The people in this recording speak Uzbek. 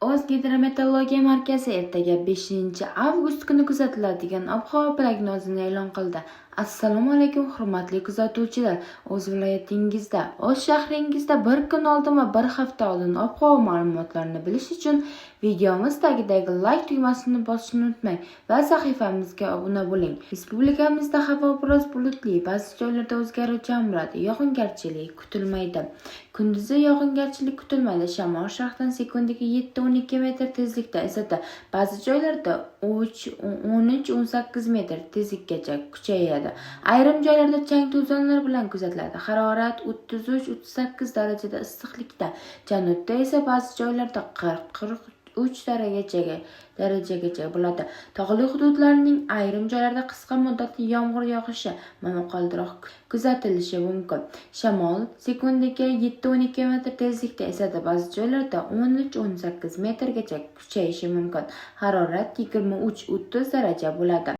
O'zgidrometeorologiya markazi ertaga 5-avgust kuni kuzatiladigan ob-havo prognozini e'lon qildi. Assalomu alaykum hurmatli kuzatuvchilar. O'z viloyatingizda, o'z shahringizda bir kun oldin va bir hafta oldin ob-havo ma'lumotlarini bilish uchun videomiz tagidagi like tugmasini bosishni unutmang va sahifamizga obuna bo'ling. Respublikamizda havo biroz bulutli, ba'zi joylarda o'zgaruvchan bo'ladi. Yog'ingarchilik kutilmaydi. Kunduzi yog'ingarchilik kutilmaydi. Shamol sharqdan sekundiga 7-12 metr tezlikda esadi. Ba'zi joylarda 13-18 metr tezlikgacha kuchayadi. Ayrim joylarda chang to'zonlar bilan kuzatiladi. Harorat 33-38 darajada issiqlikda. Janubda esa ba'zi joylarda 40-43 darajagacha bo'ladi. Tog'li hududlarning ayrim joylarida qisqa muddatli yomg'ir yog'ishi momaqaldiroq kuzatilishi mumkin. Shamol sekundiga 7-12 metr tezlikda esadi. Ba'zi joylarda 13-18 metrgacha kuchayishi mumkin. Harorat 23-30 daraja bo'ladi.